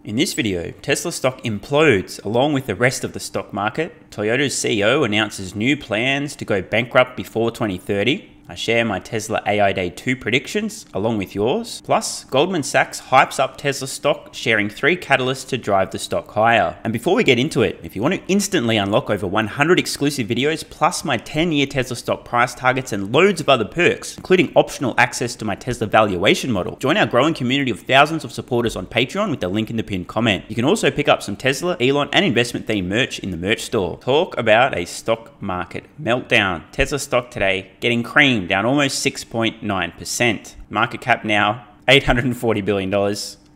In this video, Tesla stock implodes along with the rest of the stock market. Toyota's CEO announces new plans to go bankrupt before 2030. I share my Tesla AI Day 2 predictions along with yours. Plus, Goldman Sachs hypes up Tesla stock, sharing 3 catalysts to drive the stock higher. And before we get into it, if you want to instantly unlock over 100 exclusive videos, plus my 10-year Tesla stock price targets and loads of other perks, including optional access to my Tesla valuation model, join our growing community of thousands of supporters on Patreon with the link in the pinned comment. You can also pick up some Tesla, Elon, and investment themed merch in the merch store. Talk about a stock market meltdown. Tesla stock today getting creamed, down almost 6.9%. Market cap now $840 billion.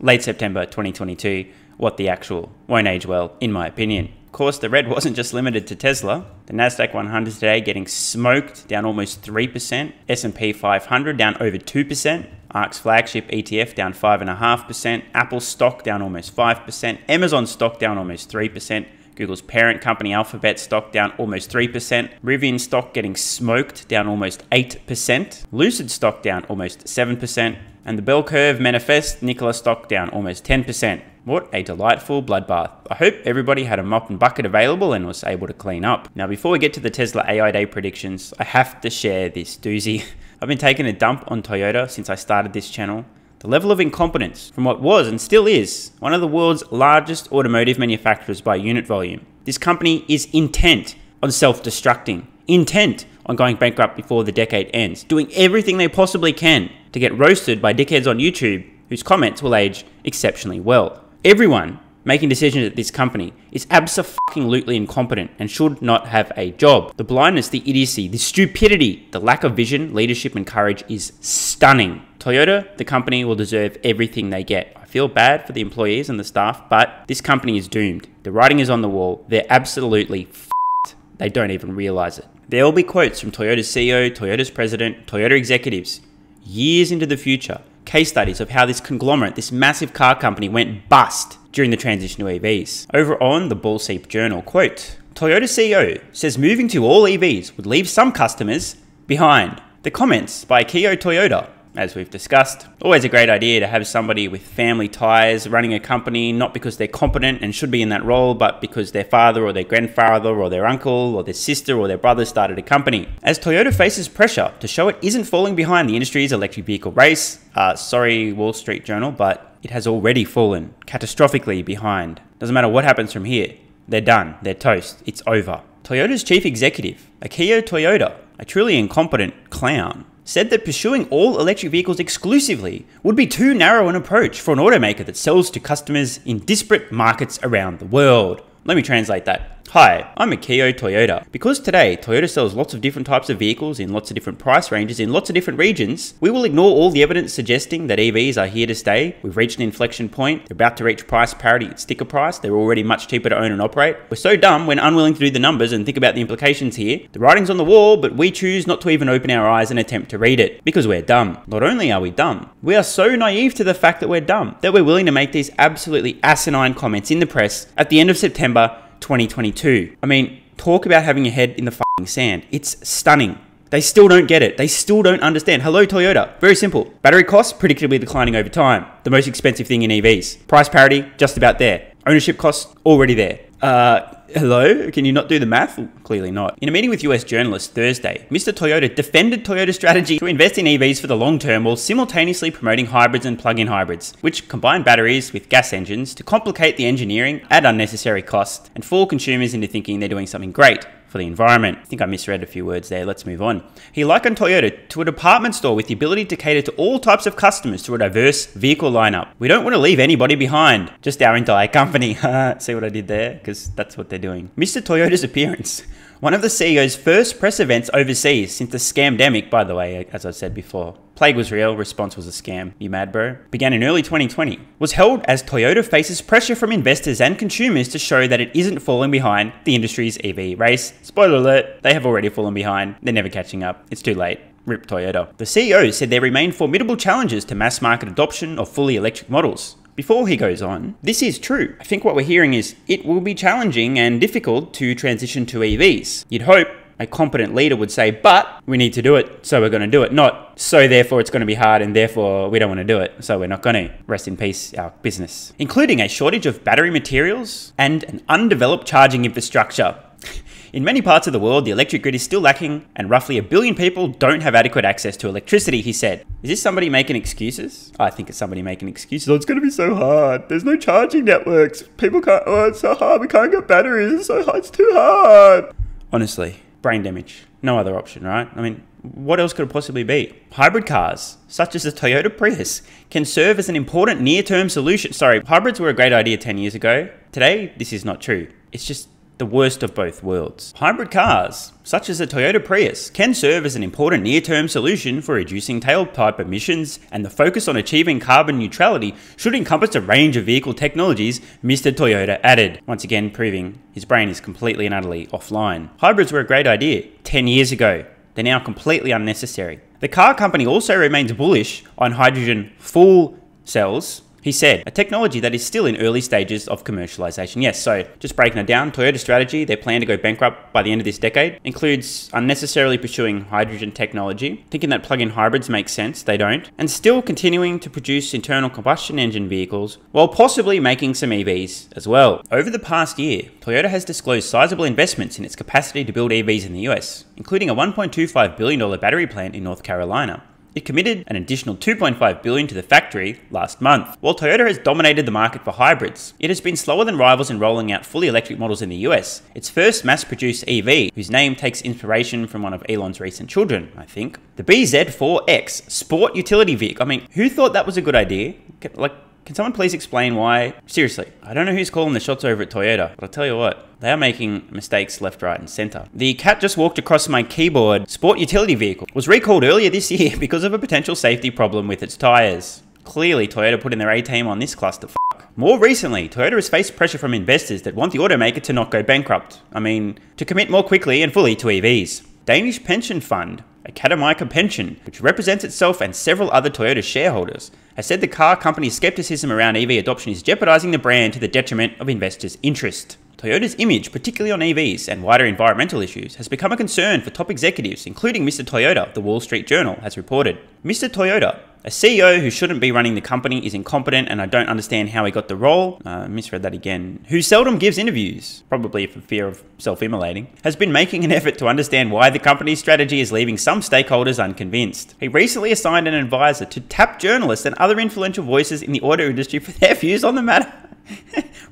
Late September 2022. What the actual? Won't age well, in my opinion. Of course, the red wasn't just limited to Tesla. The Nasdaq 100 today getting smoked, down almost 3%. S&P 500 down over 2%. ARK's flagship ETF down 5.5%. Apple stock down almost 5%. Amazon stock down almost 3%. Google's parent company Alphabet stock down almost 3%. Rivian stock getting smoked, down almost 8%. Lucid stock down almost 7%. And the bell curve manifest Nikola stock down almost 10%. What a delightful bloodbath. I hope everybody had a mop and bucket available and was able to clean up. Now, before we get to the Tesla AI Day predictions, I have to share this doozy. I've been taking a dump on Toyota since I started this channel. The level of incompetence from what was and still is one of the world's largest automotive manufacturers by unit volume. This company is intent on self-destructing, intent on going bankrupt before the decade ends, doing everything they possibly can to get roasted by dickheads on YouTube whose comments will age exceptionally well. Everyone making decisions at this company is abso-fucking-lutely incompetent and should not have a job. The blindness, the idiocy, the stupidity, the lack of vision, leadership and courage is stunning. Toyota, the company, will deserve everything they get. I feel bad for the employees and the staff, but this company is doomed. The writing is on the wall. They're absolutely f***ed. They don't even realize it. There will be quotes from Toyota's CEO, Toyota's president, Toyota executives, years into the future. Case studies of how this conglomerate, this massive car company went bust during the transition to EVs. Over on the Bull Seep Journal, quote, Toyota CEO says moving to all EVs would leave some customers behind. The comments by Akio Toyoda. As we've discussed, always a great idea to have somebody with family ties running a company, not because they're competent and should be in that role, but because their father or their grandfather or their uncle or their sister or their brother started a company. As Toyota faces pressure to show it isn't falling behind the industry's electric vehicle race, sorry Wall Street Journal, but it has already fallen catastrophically behind. Doesn't matter what happens from here. They're done. They're toast. It's over. Toyota's chief executive, Akio Toyoda, a truly incompetent clown, said that pursuing all electric vehicles exclusively would be too narrow an approach for an automaker that sells to customers in disparate markets around the world. Let me translate that. Hi, I'm Akio Toyoda. Because today Toyota sells lots of different types of vehicles in lots of different price ranges in lots of different regions, we will ignore all the evidence suggesting that EVs are here to stay. We've reached an inflection point. They're about to reach price parity at sticker price. They're already much cheaper to own and operate. We're so dumb when unwilling to do the numbers and think about the implications here. The writing's on the wall, but we choose not to even open our eyes and attempt to read it because we're dumb. Not only are we dumb, we are so naive to the fact that we're dumb that we're willing to make these absolutely asinine comments in the press at the end of September 2022. I mean, talk about having your head in the fucking sand. It's stunning. They still don't get it. They still don't understand. Hello, Toyota. Very simple. Battery costs predictably declining over time. The most expensive thing in EVs. Price parity, just about there. Ownership costs, already there. Hello? Can you not do the math? Clearly not. In a meeting with US journalists Thursday, Mr. Toyoda defended Toyota's strategy to invest in EVs for the long term while simultaneously promoting hybrids and plug-in hybrids, which combine batteries with gas engines to complicate the engineering, add unnecessary cost, and fool consumers into thinking they're doing something great for the environment. I think I misread a few words there. Let's move on. He likened Toyota to a department store with the ability to cater to all types of customers through a diverse vehicle lineup. We don't want to leave anybody behind, just our entire company. See what I did there? Because that's what they're doing. Mr. Toyoda's appearance. One of the CEO's first press events overseas since the scamdemic, by the way, as I said before. Plague was real, response was a scam. You mad, bro? Began in early 2020. Was held as Toyota faces pressure from investors and consumers to show that it isn't falling behind the industry's EV race. Spoiler alert, they have already fallen behind. They're never catching up. It's too late. Rip Toyota. The CEO said there remain formidable challenges to mass market adoption of fully electric models. Before he goes on, this is true. I think what we're hearing is it will be challenging and difficult to transition to EVs. You'd hope a competent leader would say, but we need to do it, so we're going to do it. Not, so therefore it's going to be hard and therefore we don't want to do it, so we're not going to. Rest in peace, our business. Including a shortage of battery materials and an undeveloped charging infrastructure. In many parts of the world, the electric grid is still lacking and roughly 1 billion people don't have adequate access to electricity, he said. Is this somebody making excuses? I think it's somebody making excuses. Oh, it's going to be so hard. There's no charging networks. People can't, oh, it's so hard. We can't get batteries. It's so hard. It's too hard. Honestly, brain damage. No other option, right? I mean, what else could it possibly be? Hybrid cars, such as the Toyota Prius, can serve as an important near-term solution. Sorry, hybrids were a great idea 10 years ago. Today, this is not true. It's just the worst of both worlds. Hybrid cars, such as the Toyota Prius, can serve as an important near-term solution for reducing tailpipe emissions, and the focus on achieving carbon neutrality should encompass a range of vehicle technologies, Mr. Toyota added, once again proving his brain is completely and utterly offline. Hybrids were a great idea 10 years ago. They're now completely unnecessary. The car company also remains bullish on hydrogen fuel cells. He said, a technology that is still in early stages of commercialization. Yes, so just breaking it down, Toyota's strategy, their plan to go bankrupt by the end of this decade, includes unnecessarily pursuing hydrogen technology, thinking that plug-in hybrids make sense, they don't, and still continuing to produce internal combustion engine vehicles, while possibly making some EVs as well. Over the past year, Toyota has disclosed sizable investments in its capacity to build EVs in the US, including a $1.25 billion battery plant in North Carolina. It committed an additional $2.5 billion to the factory last month. While Toyota has dominated the market for hybrids, it has been slower than rivals in rolling out fully electric models in the US. Its first mass-produced EV, whose name takes inspiration from one of Elon's recent children, I think. The BZ4X sport utility vehicle. I mean, who thought that was a good idea? Can someone please explain why? Seriously, I don't know who's calling the shots over at Toyota, but I'll tell you what, they are making mistakes left, right, and center. The cat just walked across my keyboard. Sport utility vehicle was recalled earlier this year because of a potential safety problem with its tires. Clearly, Toyota put in their A-team on this clusterfuck. More recently, Toyota has faced pressure from investors that want the automaker to not go bankrupt. I mean, to commit more quickly and fully to EVs. Danish pension fund, Akademika Pension, which represents itself and several other Toyota shareholders, has said the car company's skepticism around EV adoption is jeopardizing the brand to the detriment of investors' interest. Toyota's image, particularly on EVs and wider environmental issues, has become a concern for top executives, including Mr. Toyota, the Wall Street Journal has reported. Mr. Toyota, a CEO who shouldn't be running the company, is incompetent and I don't understand how he got the role. Misread that again. Who seldom gives interviews, probably for fear of self-immolating, has been making an effort to understand why the company's strategy is leaving some stakeholders unconvinced. He recently assigned an advisor to tap journalists and other influential voices in the auto industry for their views on the matter.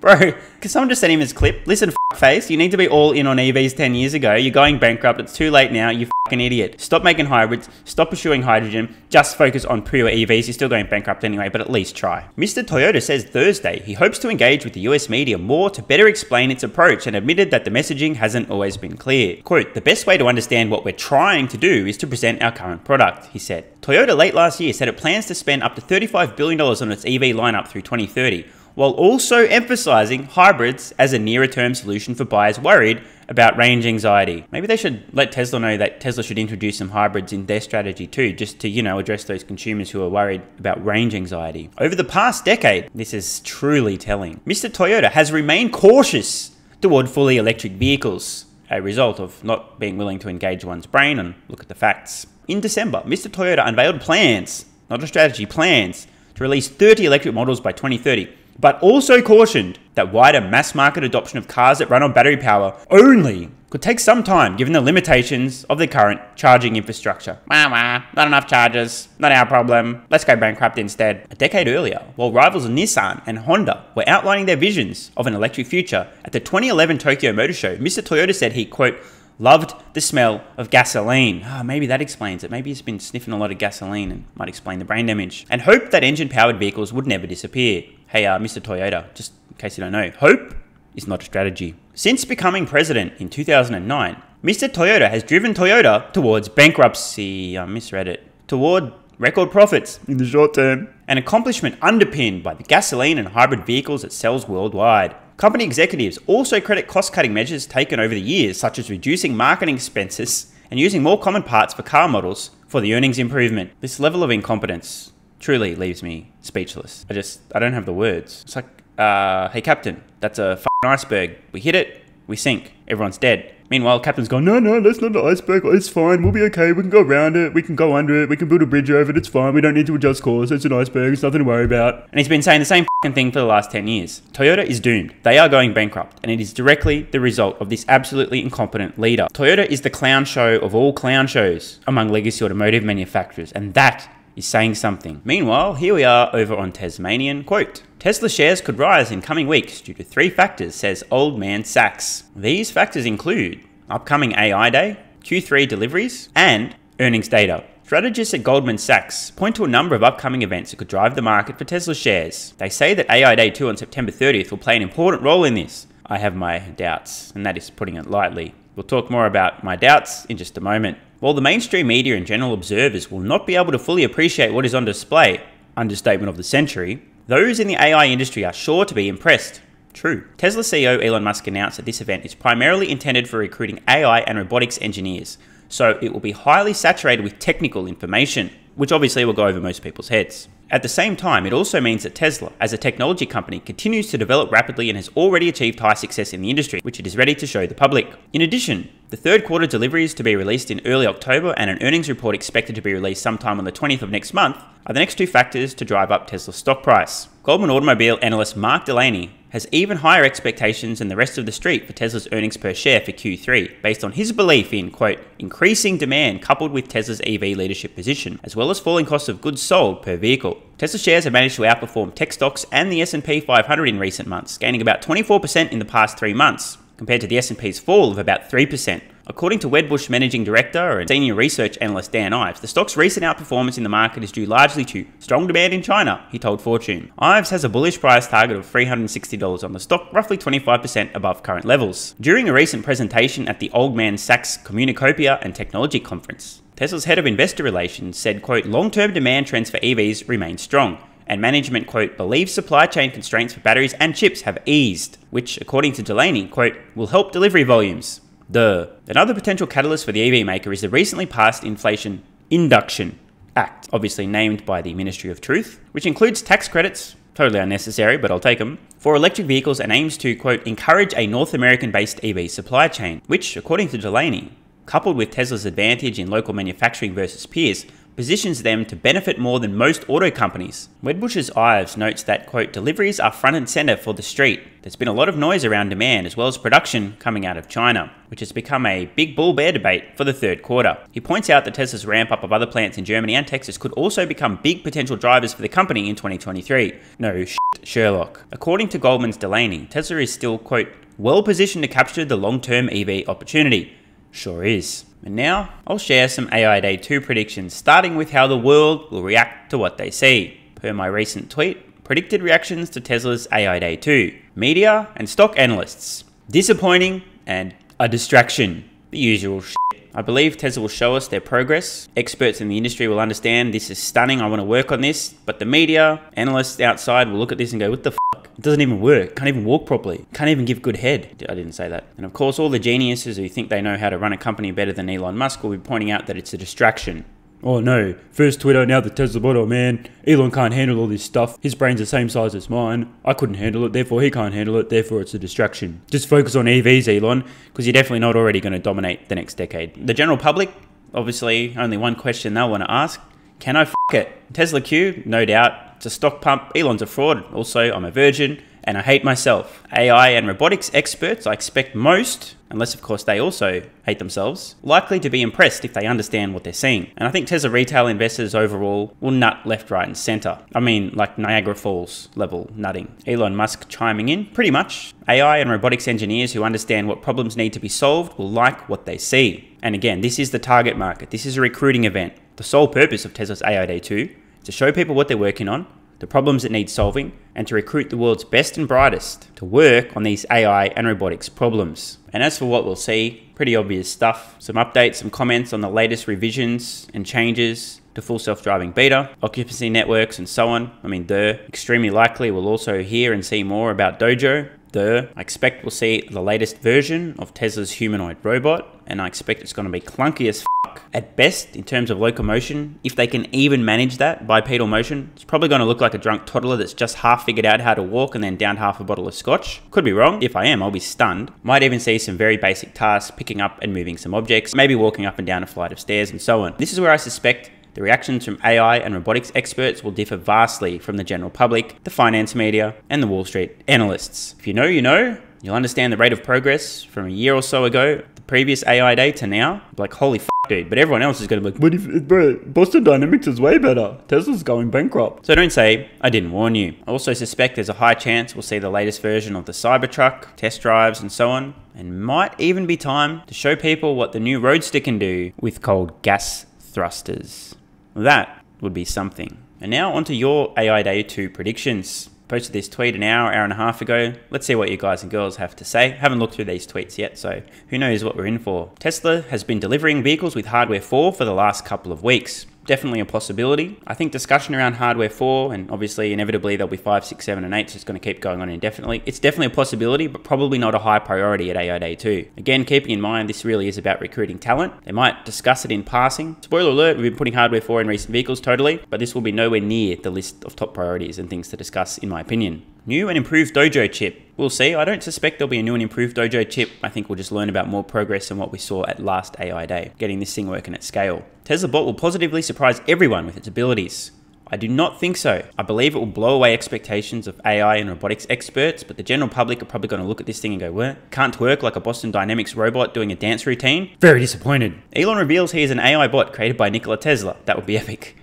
Bro, can someone just send him his clip? Listen, face, you need to be all in on EVs 10 years ago. You're going bankrupt. It's too late now. You fucking idiot. Stop making hybrids. Stop pursuing hydrogen. Just focus on pure EVs. You're still going bankrupt anyway, but at least try. Mr. Toyota says Thursday he hopes to engage with the US media more to better explain its approach and admitted that the messaging hasn't always been clear. Quote, the best way to understand what we're trying to do is to present our current product, he said. Toyota late last year said it plans to spend up to $35 billion on its EV lineup through 2030. While also emphasizing hybrids as a nearer-term solution for buyers worried about range anxiety. Maybe they should let Tesla know that Tesla should introduce some hybrids in their strategy too, just to, address those consumers who are worried about range anxiety. Over the past decade, this is truly telling. Mr. Toyota has remained cautious toward fully electric vehicles, a result of not being willing to engage one's brain and look at the facts. In December, Mr. Toyota unveiled plans, not a strategy, plans, to release 30 electric models by 2030. But also cautioned that wider mass market adoption of cars that run on battery power only could take some time given the limitations of the current charging infrastructure. Not enough chargers, not our problem, let's go bankrupt instead. A decade earlier, while rivals Nissan and Honda were outlining their visions of an electric future at the 2011 Tokyo Motor Show, Mr. Toyota said he, quote, loved the smell of gasoline. Maybe that explains it. Maybe he's been sniffing a lot of gasoline and might explain the brain damage. And hoped that engine-powered vehicles would never disappear. Hey, Mr. Toyota, just in case you don't know, hope is not a strategy. Since becoming president in 2009, Mr. Toyota has driven Toyota towards bankruptcy, I misread it, toward record profits in the short term, an accomplishment underpinned by the gasoline and hybrid vehicles it sells worldwide. Company executives also credit cost-cutting measures taken over the years, such as reducing marketing expenses and using more common parts for car models for the earnings improvement. This level of incompetence truly leaves me speechless. I don't have the words. It's like, hey captain, that's a f***ing iceberg. We hit it, we sink. Everyone's dead. Meanwhile, Captain's gone, no, that's not the iceberg. It's fine. We'll be okay. We can go around it. We can go under it. We can build a bridge over it. It's fine. We don't need to adjust course. It's an iceberg. It's nothing to worry about. And he's been saying the same thing for the last 10 years. Toyota is doomed. They are going bankrupt. And it is directly the result of this absolutely incompetent leader. Toyota is the clown show of all clown shows among legacy automotive manufacturers. And that is saying something. Meanwhile, here we are over on Tasmanian. Quote, Tesla shares could rise in coming weeks due to 3 factors, says Goldman Sachs. These factors include upcoming AI Day, Q3 deliveries, and earnings data. Strategists at Goldman Sachs point to a number of upcoming events that could drive the market for Tesla shares. They say that AI Day 2 on September 30th will play an important role in this. I have my doubts, and that is putting it lightly. We'll talk more about my doubts in just a moment. While the mainstream media and general observers will not be able to fully appreciate what is on display, understatement of the century, those in the AI industry are sure to be impressed. True. Tesla CEO Elon Musk announced that this event is primarily intended for recruiting AI and robotics engineers, so it will be highly saturated with technical information, which obviously will go over most people's heads. At the same time, it also means that Tesla, as a technology company, continues to develop rapidly and has already achieved high success in the industry, which it is ready to show the public. In addition, the third quarter deliveries to be released in early October and an earnings report expected to be released sometime on the 20th of next month are the next 2 factors to drive up Tesla's stock price. Goldman automobile analyst Mark Delaney has even higher expectations than the rest of the street for Tesla's earnings per share for Q3, based on his belief in, quote, increasing demand coupled with Tesla's EV leadership position, as well as falling costs of goods sold per vehicle. Tesla shares have managed to outperform tech stocks and the S&P 500 in recent months, gaining about 24% in the past 3 months, compared to the S&P's fall of about 3%. According to Wedbush Managing Director and Senior Research Analyst Dan Ives, the stock's recent outperformance in the market is due largely to strong demand in China, he told Fortune. Ives has a bullish price target of $360 on the stock, roughly 25% above current levels. During a recent presentation at the Goldman Sachs Communacopia and Technology Conference, Tesla's head of investor relations said, quote, long-term demand trends for EVs remain strong, and management, quote, believes supply chain constraints for batteries and chips have eased, which, according to Delaney, quote, will help delivery volumes. Another potential catalyst for the EV maker is the recently passed Inflation Induction Act, obviously named by the Ministry of Truth, which includes tax credits, totally unnecessary, but I'll take them, for electric vehicles and aims to, quote, encourage a North American-based EV supply chain, which, according to Delaney, coupled with Tesla's advantage in local manufacturing versus peers, positions them to benefit more than most auto companies. Wedbush's Ives notes that, quote, deliveries are front and center for the street. There's been a lot of noise around demand as well as production coming out of China, which has become a big bull-bear debate for the third quarter. He points out that Tesla's ramp-up of other plants in Germany and Texas could also become big potential drivers for the company in 2023. No shit, Sherlock. According to Goldman's Delaney, Tesla is still, quote, well-positioned to capture the long-term EV opportunity. Sure is. And now, I'll share some AI Day 2 predictions, starting with how the world will react to what they see. Per my recent tweet, predicted reactions to Tesla's AI Day 2. Media and stock analysts. Disappointing and a distraction. The usual shit. I believe Tesla will show us their progress. Experts in the industry will understand this is stunning, I want to work on this. But the media, analysts outside will look at this and go, what the fuck? It doesn't even work. Can't even walk properly. Can't even give good head. I didn't say that. And of course, all the geniuses who think they know how to run a company better than Elon Musk will be pointing out that it's a distraction. Oh no, first Twitter, now the Tesla bot, oh man, Elon can't handle all this stuff. His brain's the same size as mine. I couldn't handle it, therefore he can't handle it, therefore it's a distraction. Just focus on EVs, Elon, because you're definitely not already going to dominate the next decade. The general public, obviously, only one question they'll want to ask. Can I f*** it? Tesla Q, no doubt. It's a stock pump. Elon's a fraud. Also, I'm a virgin. And I hate myself. AI and robotics experts, I expect most, unless of course they also hate themselves, likely to be impressed if they understand what they're seeing. And I think Tesla retail investors overall will nut left, right and center. I mean, like Niagara Falls level nutting. Elon Musk chiming in, pretty much. AI and robotics engineers who understand what problems need to be solved will like what they see. And again, this is the target market. This is a recruiting event. The sole purpose of Tesla's AI Day 2 is to show people what they're working on, the problems that need solving, and to recruit the world's best and brightest to work on these AI and robotics problems. And as for what we'll see, pretty obvious stuff. Some updates, some comments on the latest revisions and changes to full self-driving beta, occupancy networks and so on. I mean, extremely likely we'll also hear and see more about Dojo. I expect we'll see the latest version of Tesla's humanoid robot, and I expect it's going to be clunky as fuck at best in terms of locomotion. If they can even manage that bipedal motion, it's probably going to look like a drunk toddler that's just half figured out how to walk and then downed half a bottle of scotch. Could be wrong. If I am, I'll be stunned. Might even see some very basic tasks, picking up and moving some objects, maybe walking up and down a flight of stairs and so on. This is where I suspect the reactions from AI and robotics experts will differ vastly from the general public, the finance media, and the Wall Street analysts. If you know, you know. You'll understand the rate of progress from a year or so ago, the previous AI day to now. Like, holy f***, dude. But everyone else is going to be like, but if, bro, Boston Dynamics is way better. Tesla's going bankrupt. So don't say I didn't warn you. I also suspect there's a high chance we'll see the latest version of the Cybertruck, test drives and so on. And might even be time to show people what the new Roadster can do with cold gas thrusters. That would be something. And now onto your AI Day 2 predictions. Posted this tweet an hour and a half ago. Let's see what you guys and girls have to say. Haven't looked through these tweets yet, so who knows what we're in for. Tesla has been delivering vehicles with Hardware 4 for the last couple of weeks. Definitely a possibility. I think discussion around Hardware 4, and obviously inevitably there'll be 5, 6, 7 and 8, so it's going to keep going on indefinitely. It's definitely a possibility, but probably not a high priority at AI Day 2. Again, keeping in mind this really is about recruiting talent. They might discuss it in passing. Spoiler alert, we've been putting Hardware 4 in recent vehicles, totally, but this will be nowhere near the list of top priorities and things to discuss in my opinion. New and improved Dojo chip. We'll see. I don't suspect there'll be a new and improved Dojo chip. I think we'll just learn about more progress than what we saw at last AI Day, getting this thing working at scale. Tesla Bot will positively surprise everyone with its abilities. I do not think so. I believe it will blow away expectations of AI and robotics experts, but the general public are probably going to look at this thing and go, what? Can't work like a Boston Dynamics robot doing a dance routine? Very disappointed. Elon reveals he is an AI bot created by Nikola Tesla. That would be epic.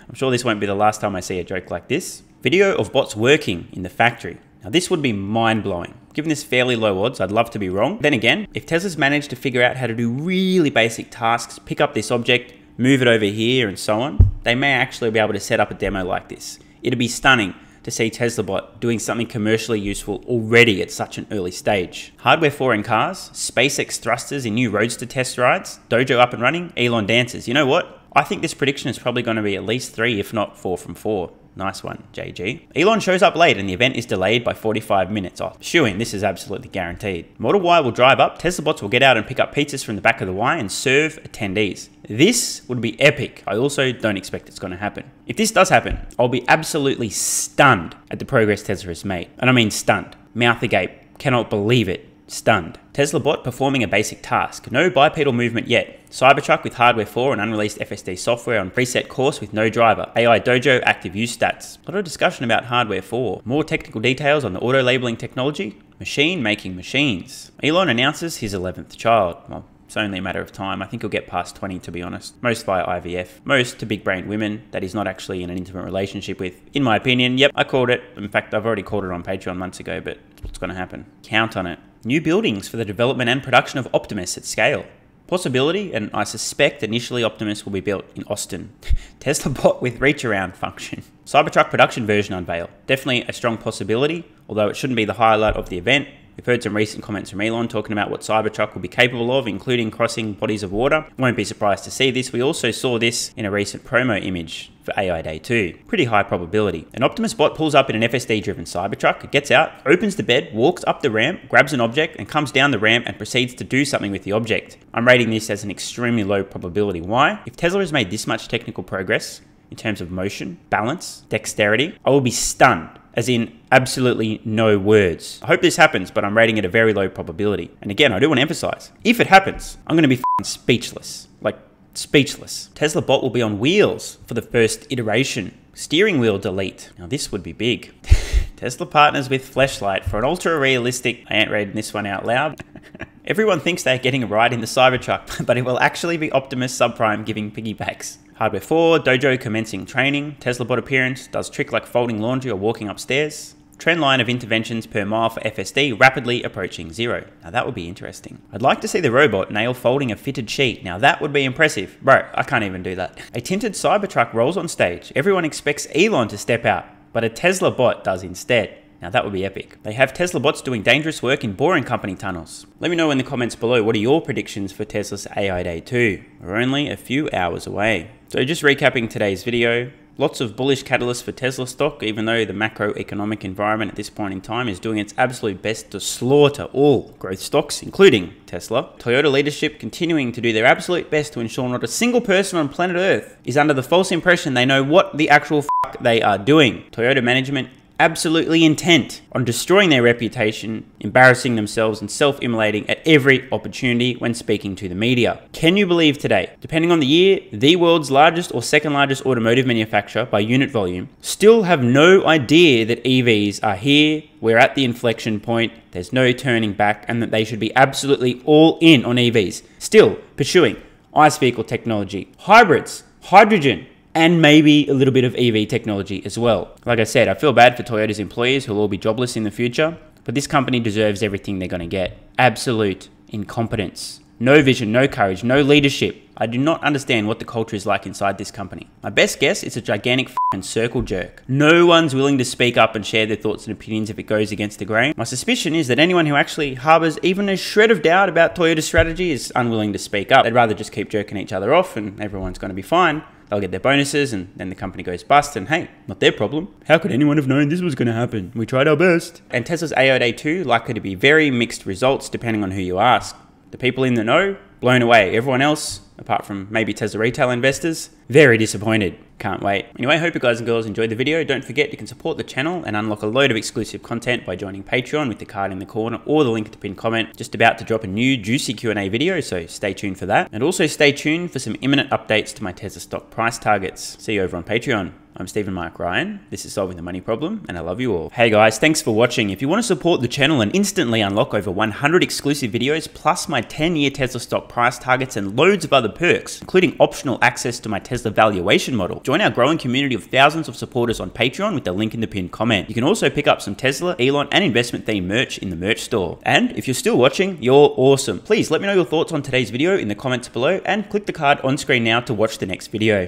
I'm sure this won't be the last time I see a joke like this. Video of bots working in the factory. Now this would be mind-blowing. Given this fairly low odds, I'd love to be wrong. Then again, if Tesla's managed to figure out how to do really basic tasks, pick up this object, move it over here and so on, they may actually be able to set up a demo like this. It'd be stunning to see Tesla Bot doing something commercially useful already at such an early stage. Hardware 4 in cars, SpaceX thrusters in new Roadster test rides, Dojo up and running, Elon dances. You know what? I think this prediction is probably going to be at least 3, if not 4 from 4. Nice one, JG. Elon shows up late and the event is delayed by 45 minutes. Oh, shoo-in, this is absolutely guaranteed. Model Y will drive up, Tesla bots will get out and pick up pizzas from the back of the Y and serve attendees. This would be epic. I also don't expect it's going to happen. If this does happen, I'll be absolutely stunned at the progress Tesla has made. And I mean stunned. Mouth agape. Cannot believe it. Stunned. Tesla bot performing a basic task. No bipedal movement yet. Cybertruck with Hardware 4 and unreleased FSD software on preset course with no driver. AI Dojo active use stats. A lot of discussion about Hardware 4. More technical details on the auto labeling technology. Machine making machines. Elon announces his 11th child. Well, it's only a matter of time. I think he'll get past 20 to be honest. Most via IVF. Most to big-brained women that he's not actually in an intimate relationship with. In my opinion, yep, I called it. In fact, I've already called it on Patreon months ago, but what's going to happen? Count on it. New buildings for the development and production of Optimus at scale. Possibility, and I suspect initially Optimus will be built in Austin. Tesla bot with reach around function. Cybertruck production version unveiled. Definitely a strong possibility, although it shouldn't be the highlight of the event. We've heard some recent comments from Elon talking about what Cybertruck will be capable of, including crossing bodies of water. Won't be surprised to see this. We also saw this in a recent promo image for AI Day 2. Pretty high probability. An Optimus bot pulls up in an FSD-driven Cybertruck, gets out, opens the bed, walks up the ramp, grabs an object, and comes down the ramp and proceeds to do something with the object. I'm rating this as an extremely low probability. Why? If Tesla has made this much technical progress in terms of motion, balance, dexterity, I will be stunned. As in, absolutely no words. I hope this happens, but I'm rating it a very low probability. And again, I do want to emphasize, if it happens, I'm going to be f***ing speechless. Like, speechless. Tesla bot will be on wheels for the first iteration. Steering wheel delete. Now this would be big. Tesla partners with Fleshlight for an ultra-realistic... I ain't reading this one out loud. Everyone thinks they're getting a ride in the Cybertruck, but it will actually be Optimus Subprime giving piggybacks. Hardware 4, Dojo commencing training, Tesla bot appearance, does trick like folding laundry or walking upstairs. Trend line of interventions per mile for FSD rapidly approaching 0. Now that would be interesting. I'd like to see the robot nail folding a fitted sheet. Now that would be impressive. Bro, I can't even do that. A tinted Cybertruck rolls on stage. Everyone expects Elon to step out, but a Tesla bot does instead. Now that would be epic. They have Tesla bots doing dangerous work in Boring Company tunnels. Let me know in the comments below, what are your predictions for Tesla's AI Day 2? We're only a few hours away. So just recapping today's video, Lots of bullish catalysts for Tesla stock, even though the macroeconomic environment at this point in time is doing its absolute best to slaughter all growth stocks, including Tesla. Toyota leadership continuing to do their absolute best to ensure not a single person on planet Earth is under the false impression they know what the actual fuck they are doing. Toyota management absolutely intent on destroying their reputation, embarrassing themselves and self-immolating at every opportunity when speaking to the media. Can you believe today, depending on the year, the world's largest or second largest automotive manufacturer by unit volume still have no idea that EVs are here, we're at the inflection point, there's no turning back, and that they should be absolutely all in on EVs, still pursuing ICE vehicle technology, hybrids, hydrogen, and maybe a little bit of EV technology as well. Like I said, I feel bad for Toyota's employees who will all be jobless in the future, but this company deserves everything they're going to get. Absolute incompetence. No vision, no courage, no leadership. I do not understand what the culture is like inside this company. My best guess is a gigantic f***ing circle jerk. No one's willing to speak up and share their thoughts and opinions if it goes against the grain. My suspicion is that anyone who actually harbors even a shred of doubt about Toyota's strategy is unwilling to speak up. They'd rather just keep jerking each other off and everyone's going to be fine. They'll get their bonuses and then the company goes bust and hey, not their problem. How could anyone have known this was going to happen? We tried our best. And Tesla's AO Day 2 likely to be very mixed results depending on who you ask. The people in the know, blown away. Everyone else, apart from maybe Tesla retail investors, very disappointed. Can't wait. Anyway, hope you guys and girls enjoyed the video. Don't forget you can support the channel and unlock a load of exclusive content by joining Patreon with the card in the corner or the link at the pinned comment. Just about to drop a new juicy Q&A video, so stay tuned for that. And also stay tuned for some imminent updates to my Tesla stock price targets. See you over on Patreon. I'm Stephen Mark Ryan, this is Solving the Money Problem, and I love you all. Hey guys, thanks for watching. If you want to support the channel and instantly unlock over 100 exclusive videos, plus my 10-year Tesla stock price targets and loads of other perks, including optional access to my Tesla valuation model, join our growing community of thousands of supporters on Patreon with the link in the pinned comment. You can also pick up some Tesla, Elon, and investment themed merch in the merch store. And if you're still watching, you're awesome. Please let me know your thoughts on today's video in the comments below and click the card on screen now to watch the next video.